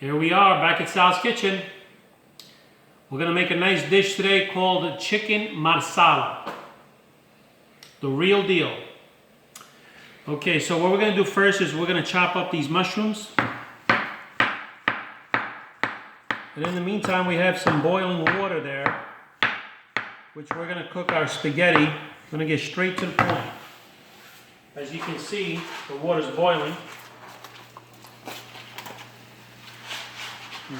Here we are back at Sal's Kitchen. We're gonna make a nice dish today called chicken marsala. The real deal. Okay, so what we're gonna do first is we're gonna chop up these mushrooms. And in the meantime, we have some boiling water there, which we're gonna cook our spaghetti. We're gonna get straight to the point. As you can see, the water's boiling.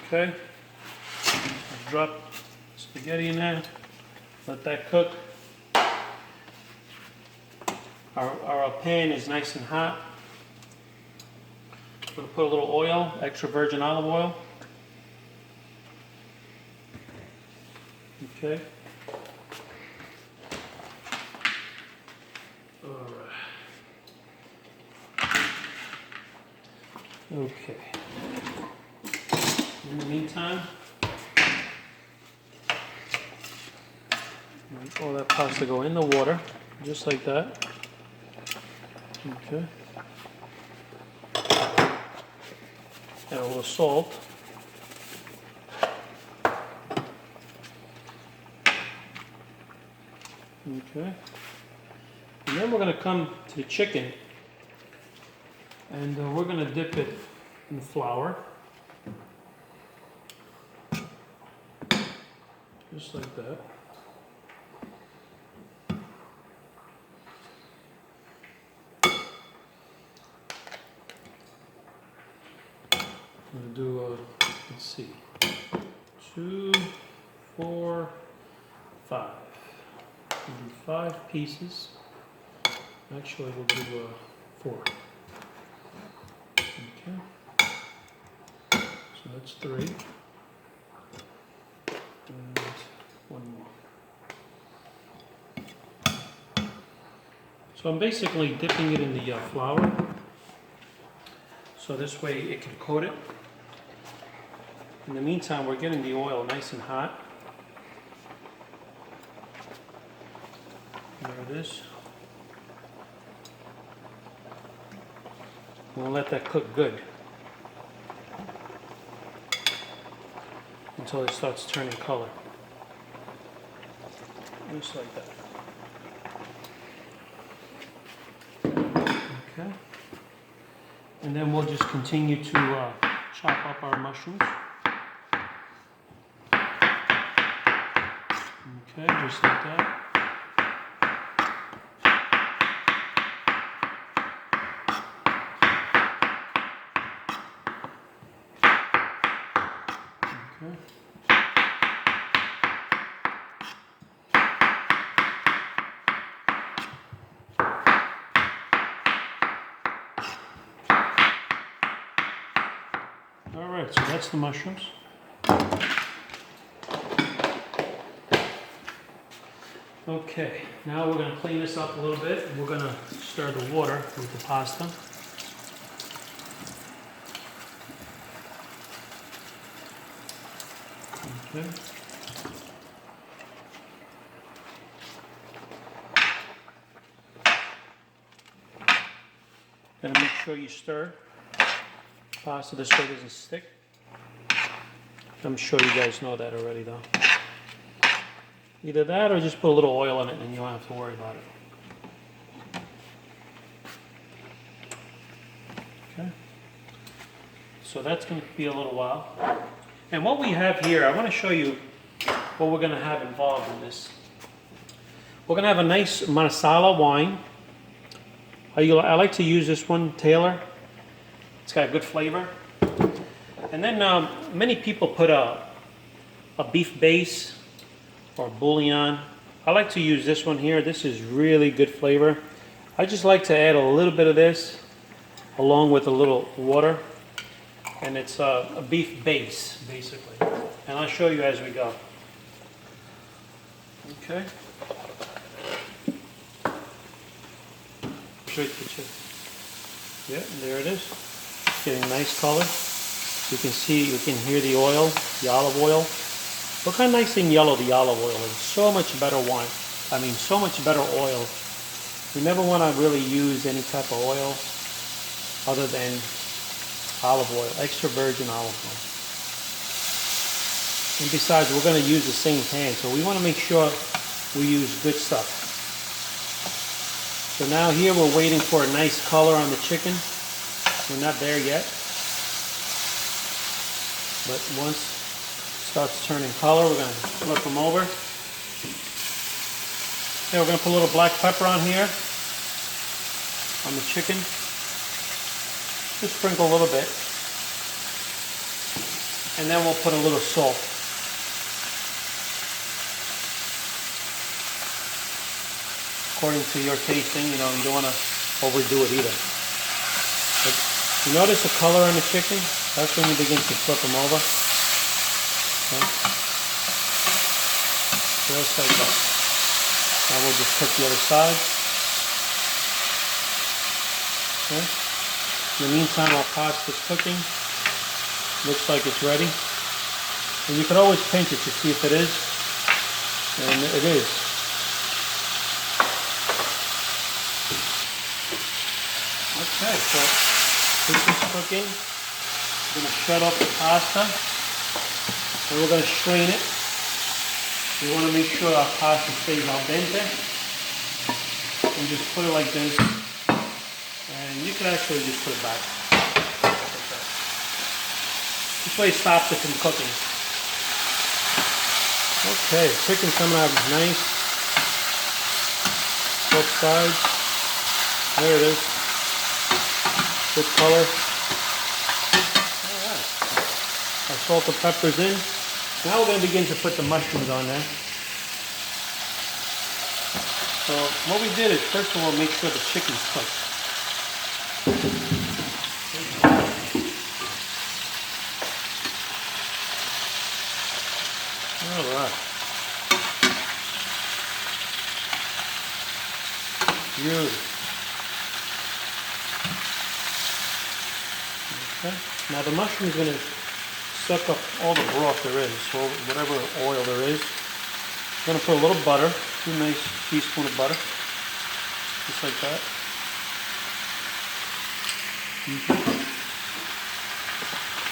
Okay, let's drop spaghetti in there, let that cook. Our pan is nice and hot. We're going to put a little oil, extra virgin olive oil. Okay. All right. Okay. In the meantime, all that pasta go in the water, just like that. Okay. And a little salt. Okay. And then we're going to come to the chicken, and we're going to dip it in flour. Just like that. I'm going to do, let's see, 2, 4, 5. We'll do 5 pieces. Actually, we'll do 4. Okay. So that's 3. And 1 more. So I'm basically dipping it in the flour, so this way it can coat it. In the meantime, we're getting the oil nice and hot. There it is. We'll let that cook good until it starts turning color. Just like that. Okay. And then we'll just continue to chop up our mushrooms. Okay, just like that. Okay. All right, so that's the mushrooms. Okay, now we're going to clean this up a little bit. We're going to stir the water with the pasta. Okay. Gotta make sure you stir pasta this way it doesn't stick. I'm sure you guys know that already though. Either that or just put a little oil in it and you don't have to worry about it. Okay. So that's going to be a little while. And what we have here, I want to show you what we're going to have involved in this. We're going to have a nice Marsala wine. I like to use this one, Taylor. It's got a good flavor. And then many people put a beef base or bouillon. I like to use this one here. This is really good flavor. I just like to add a little bit of this along with a little water. And it's a beef base, basically. And I'll show you as we go. Okay. Straight to chicken. Yeah, there it is. Getting a nice color. You can see, you can hear the oil, the olive oil. Look how nice and yellow the olive oil is. So much better wine. I mean, so much better oil. You never want to really use any type of oil other than olive oil, extra virgin olive oil. And besides, we're going to use the same pan, so we want to make sure we use good stuff. So now here we're waiting for a nice color on the chicken. We're not there yet. But once it starts turning color, we're going to flip them over. Okay, we're going to put a little black pepper on here, on the chicken. Just sprinkle a little bit. And then we'll put a little salt. According to your tasting, you know, you don't want to overdo it either. But you notice the color on the chicken? That's when you begin to flip them over. Okay. Just like that. Now we'll just cook the other side. Okay. In the meantime, our pasta's cooking. Looks like it's ready. And you can always pinch it to see if it is. And it is. Okay, so this is cooking. We're going to shut off the pasta. And we're going to strain it. We want to make sure our pasta stays al dente. And just put it like this. And you can actually just put it back. This way it stops it from cooking. Okay, chicken's coming out nice. Both sides. There it is. Good color. Alright. Our salt and pepper's in. Now we're going to begin to put the mushrooms on there. So what we did is, first of all, make sure the chicken's cooked. Alright. Beautiful. Okay. Now the mushroom is going to suck up all the broth there is, so whatever oil there is. I'm going to put a little butter, 2 nice teaspoons of butter, just like that.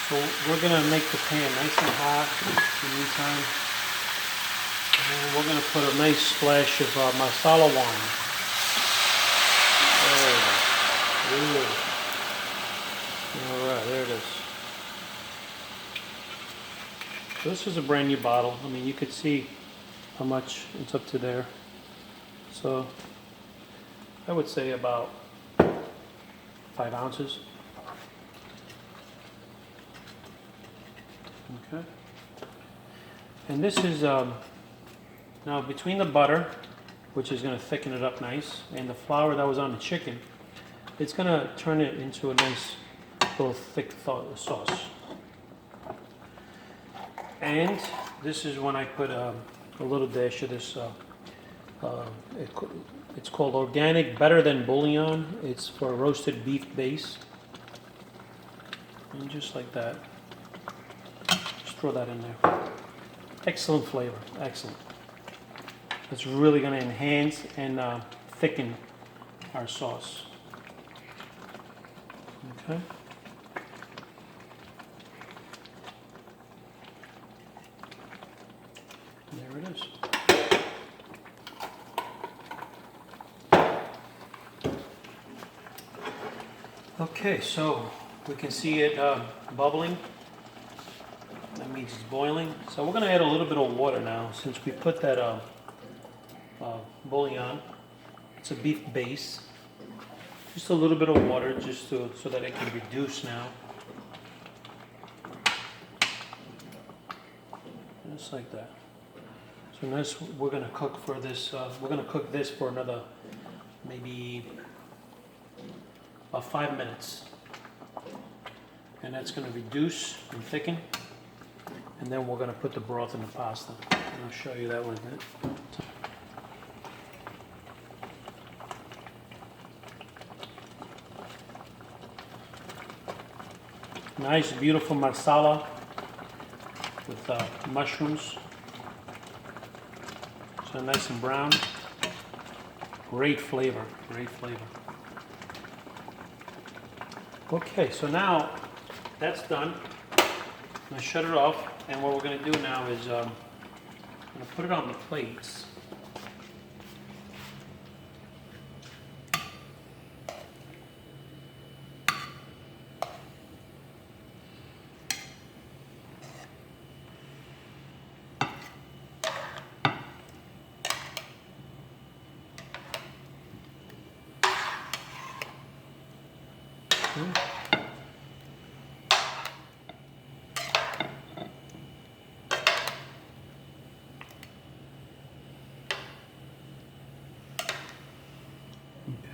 So we're going to make the pan nice and hot in the meantime. And we're going to put a nice splash of Marsala wine. There it is. Alright, there it is. So this is a brand new bottle. I mean, you could see how much it's up to there. So I would say about 5 ounces. Okay. And this is now between the butter, which is going to thicken it up nice, and the flour that was on the chicken, it's going to turn it into a nice little thick sauce. And this is when I put a little dash of this, it's called organic better than bouillon. It's for roasted beef base. And just like that. Just throw that in there. Excellent flavor, excellent. It's really going to enhance and thicken our sauce. Okay. There it is. Okay, so we can see it bubbling. That means it's boiling. So we're going to add a little bit of water now, since we put that bouillon. It's a beef base. Just a little bit of water, just so that it can reduce now. Just like that. So next we're going to cook for this. We're going to cook this for another maybe about 5 minutes, and that's going to reduce and thicken. And then we're going to put the broth in the pasta. And I'll show you that one in a minute. Nice, beautiful marsala with mushrooms. So nice and brown. Great flavor, great flavor. Okay, so now that's done. I shut it off, and what we're going to do now is I'm going to put it on the plates.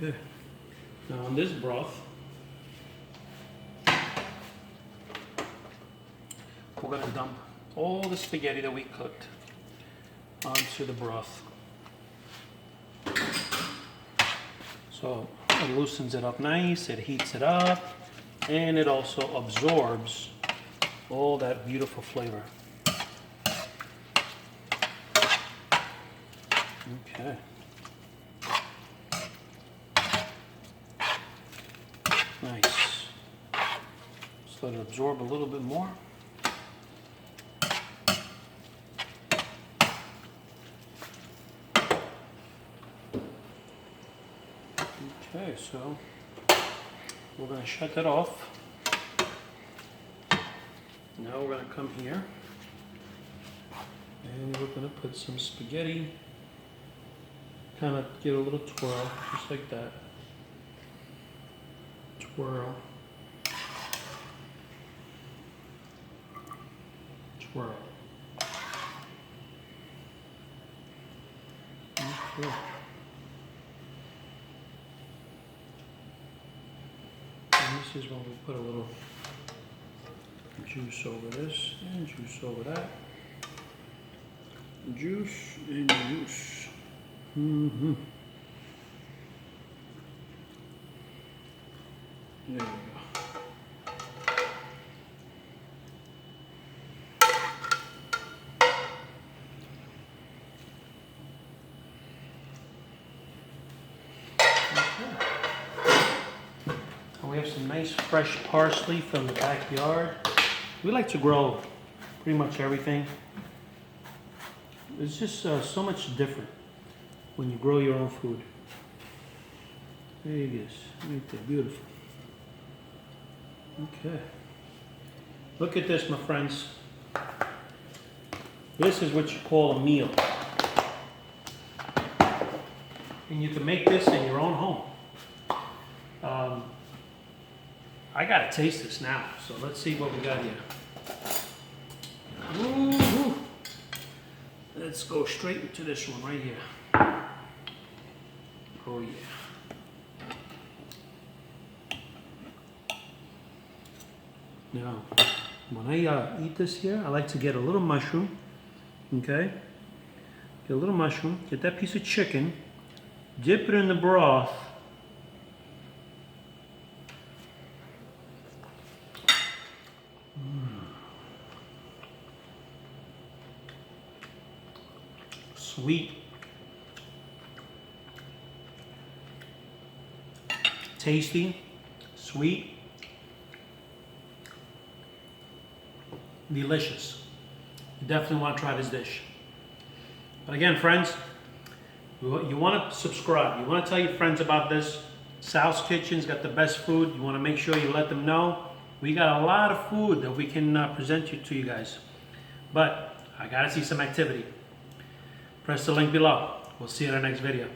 Okay. Now on this broth, we're going to dump all the spaghetti that we cooked onto the broth. So it loosens it up nice, it heats it up, and it also absorbs all that beautiful flavor. Okay. Nice. Just let it absorb a little bit more. Okay, so we're going to shut that off. Now we're going to come here and we're going to put some spaghetti, kind of give it a little twirl, just like that. Twirl. Twirl. Okay. And this is when we put a little juice over this and juice over that. Juice and juice. Mm-hmm. There we go. We have some nice fresh parsley from the backyard. We like to grow pretty much everything. It's just so much different when you grow your own food. There it is, right there, beautiful. Okay. Look at this, my friends. This is what you call a meal. And you can make this in your own home. I gotta taste this now, so let's see what we got here. Ooh. Let's go straight into this one right here. Oh yeah. Now, when I eat this here, I like to get a little mushroom, okay? Get a little mushroom, get that piece of chicken, dip it in the broth, sweet, tasty, sweet, delicious. You definitely want to try this dish. But again, friends, you want to subscribe. You want to tell your friends about this. Sal's Kitchen's got the best food. You want to make sure you let them know. We got a lot of food that we can present to you guys. But I got to see some activity. Press the link below. We'll see you in our next video.